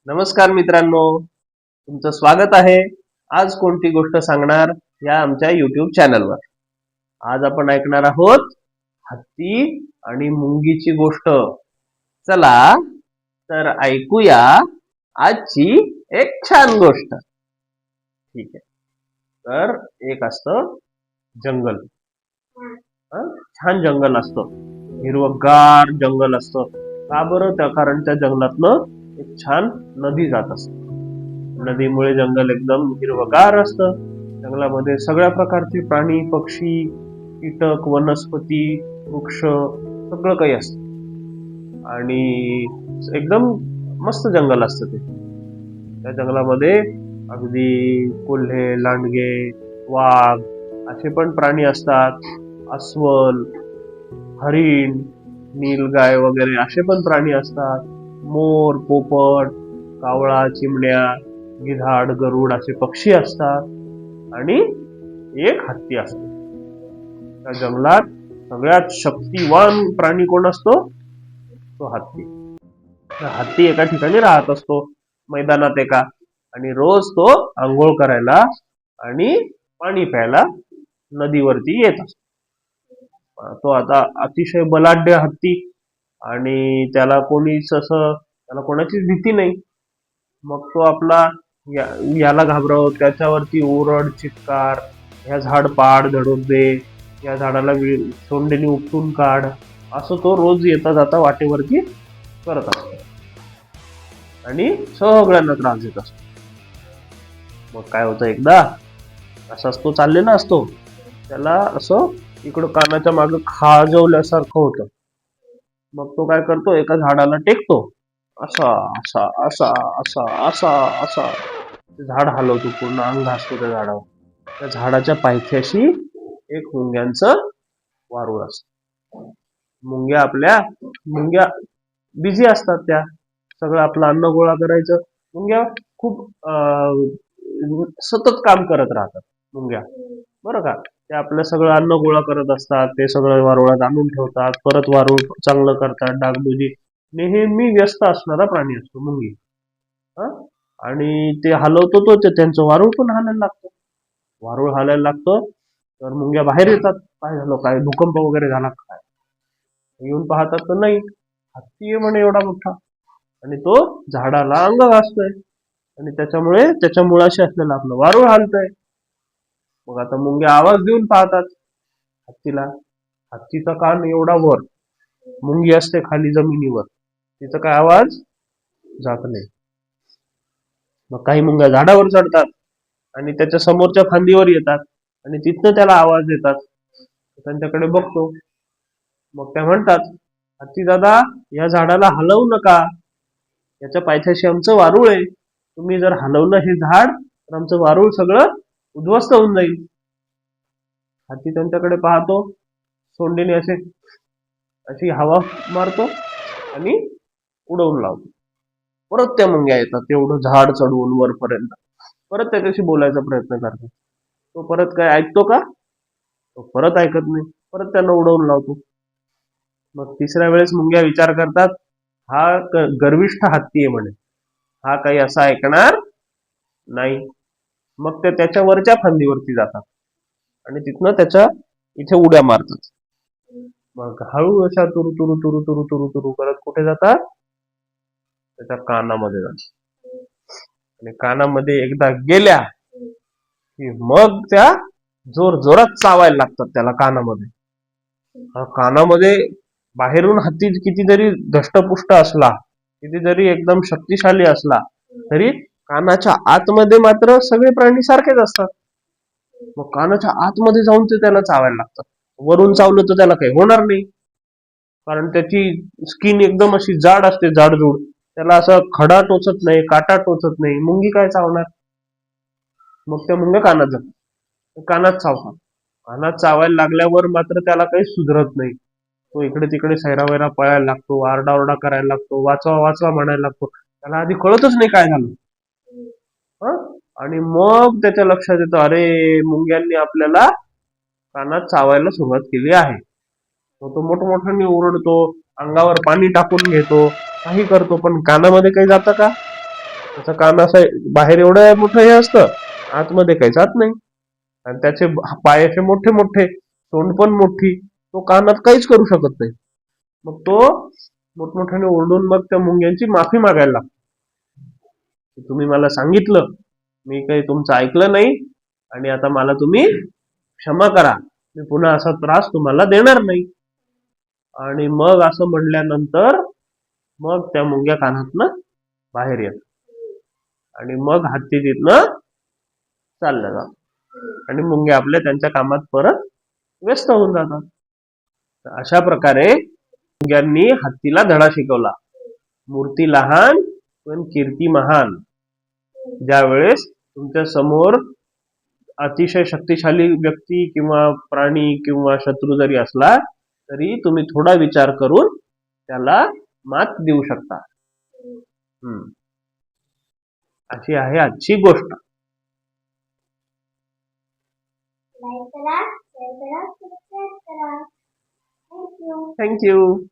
नमस्कार मित्रांनो, तुमचं स्वागत आहे. आज कोणती गोष्ट सांगणार या आमच्या YouTube चॅनलवर. आज आपण ऐकणार आहोत हत्ती आणि मुंगीची गोष्ट. चला तर ऐकूया आजची एक छान गोष्ट. ठीक आहे. तर एक असतं जंगल. छान जंगल असतं, हिरवगार जंगल असतं. का बरं? कारण त्या जंगलातनं एक छान नदी जात असते. नदीमुळे जंगल एकदम हिरवगार असतं. जंगलामध्ये सगळ्या प्रकारचे प्राणी, पक्षी, कीटक, वनस्पती, वृक्ष सगळं काही असतं आणि एकदम मस्त जंगल असतं ते. त्या जंगलामध्ये अगदी कोल्हे, लांडगे, वाघ असे पण प्राणी असतात. अस्वल, हरिण, नीलगाय वगैरे असे पण प्राणी असतात. मोर, पोपट, कावळा, चिमण्या, गिधाड, गरुड असे पक्षी असतात आणि एक हत्ती असतो. त्या जंगलात सगळ्यात शक्तिवान प्राणी कोण असतो? तो हत्ती. हत्ती एका ठिकाणी राहत असतो, मैदानात एका, आणि रोज तो आंघोळ करायला आणि पाणी प्यायला नदीवरती येत असतो. तो आता अतिशय बलाढ्य हत्ती आणि त्याला कोणाचीच भीती नाही. मग तो आपला याला घाबरव, त्याच्यावरती ओरड, चित्कार, ह्या झाड पाड, धडक दे, या झाडाला सोंडेने उपटून काढ, असं तो रोज येता जाता वाटेवरती करत असतो आणि सगळ्यांना त्रास देत असतो. मग काय होतं, एकदा असाच तो चाललेला असतो. त्याला असं इकडं कानाच्या मागे खाजवल्यासारखं होतं. मग तो काय करतो, एका झाडाला टेकतो, असा असा असा असा असा असा झाड हलवतो, पूर्ण अंग घासतो त्या झाडावर. त्या झाडाच्या पायथ्याशी एक मुंग्यांचं वारूळ असतं. मुंग्या बिझी असतात, त्या सगळं आपलं अन्न गोळा करायचं. मुंग्या खूप सतत काम करत राहतात मुंग्या, बरं का. ते आपलं सगळं अन्न गोळा करत असतात, ते सगळं वारुळात आणून ठेवतात, परत वारुळ चांगलं करतात, डागडुजी. नेहमी व्यस्त असणारा प्राणी असतो मुंगी. आणि ते हलवतो तो, त्यांचं वारुळ पण हालायला लागतं. वारुळ हालायला लागतं तर मुंग्या बाहेर येतात. काय झालं, काय भूकंप वगैरे झाला काय? येऊन पाहतात तर नाही, हत्ती आहे म्हणे एवढा मोठा, आणि तो झाडाला अंग घासतोय आणि त्याच्यामुळे त्याच्या मुळाशी असलेलं आपलं वारुळ हालतंय. मग आता मुंग्या आवाज देऊन पाहतात हत्तीला. हत्तीचा कान एवढा वर, मुंगी असते खाली जमिनीवर, तिचा काय आवाज जात नाही. मग काही मुंग्या झाडावर चढतात आणि त्याच्या समोरच्या फांदीवर येतात आणि तिथनं त्याला आवाज देतात. त्यांच्याकडे बघतो. मग त्या म्हणतात, हत्ती दादा, या झाडाला हलवू नका, याच्या पायथ्याशी आमचं वारुळ आहे. तुम्ही जर हलवलं हे झाड तर आमचं वारुळ सगळं उद्ध्वस्त होऊन जाईल. हत्ती त्यांच्याकडे पाहतो, सोंडेने अशी हवा मारतो आणि उडवून लावतो. परत त्या मुंग्या येतात, तेवढं झाड चढवून वरपर्यंत. परत त्याच्याशी बोलायचा प्रयत्न करतात. तो परत काय ऐकतो का? तो परत ऐकत नाही. परत त्यांना उडवून लावतो. मग तिसऱ्या वेळेस मुंग्या विचार करतात, हा गर्विष्ठ हत्ती आहे म्हणे, हा काही असा ऐकणार नाही. मग ते त्याच्या वरच्या फांदीवरती जातात आणि तिथनं त्याच्या इथे उड्या मारतात. मग हळू अशा तुरु तुरु तुरु तुरु तुरु तुरु करत कुठे जातात? त्याच्या कानामध्ये जातात. आणि कानामध्ये एकदा गेल्या की मग त्या जोर जोरात चावायला लागतात त्याला कानामध्ये. कानामध्ये बाहेरून हत्ती किती जरी धष्टपुष्ट असला, किती जरी एकदम शक्तिशाली असला, तरी कानाच्या आतमध्ये मात्र सगळे प्राणी सारखेच असतात. मग कानाच्या आतमध्ये जाऊन ते त्याला चावायला लागतात. वरून चावलं तर त्याला काही होणार नाही, कारण त्याची स्किन एकदम अशी जाड असते, जाडजूड. त्याला असं खडा टोचत नाही, काटा टोचत नाही. मुंगी काय चावणार? मग त्या मुंग्या कानात जातात, कानात चावतात. कानात चावायला लागल्यावर मात्र त्याला काही सुधरत नाही. तो इकडे तिकडे सैरावैरा पळायला लागतो, आरडाओरडा करायला लागतो, वाचवा वाचवा म्हणायला लागतो. त्याला आधी कळतच नाही काय झालं. आणि मग त्याच्या लक्षात येतं, अरे, मुंग्यांनी आपल्याला कानात चावायला सुरुवात केली आहे. तो मोठमोठ्याने ओरडतो, अंगावर पाणी टाकून घेतो, काही करतो, पण कानामध्ये काही जातं का? त्याचा कान असं बाहेर एवढं मोठं हे असतं, आतमध्ये काही जात नाही. आणि त्याचे पाय असे मोठे मोठे, तोंड पण मोठी, तो कानात काहीच करू शकत नाही. मग तो मोठमोठ्याने ओरडून मग त्या मुंग्यांची माफी मागायला लागतो, की तुम्ही मला सांगितलं, मी काही तुमचं ऐकलं नाही, आणि आता मला तुम्ही क्षमा करा, मी पुन्हा असा त्रास तुम्हाला देणार नाही. आणि मग असं म्हणल्यानंतर मग त्या मुंग्या कानातनं बाहेर येतात आणि मग हत्ती तिथनं चालल्या जातात आणि मुंग्या आपल्या त्यांच्या कामात परत व्यस्त होऊन जातात. तर अशा प्रकारे मुंग्यांनी हत्तीला धडा शिकवला, मूर्ती लहान पण कीर्ती महान. ज्यावेळेस तुमच्या समोर अतिशय शक्तिशाली व्यक्ती किंवा प्राणी किंवा शत्रू जरी असला तरी तुम्ही थोडा विचार करून त्याला मात देऊ शकता. अशी आहे आजची गोष्ट. लाईक करा, शेअर करा, सबस्क्राईब करा. थँक्यू. थँक्यू.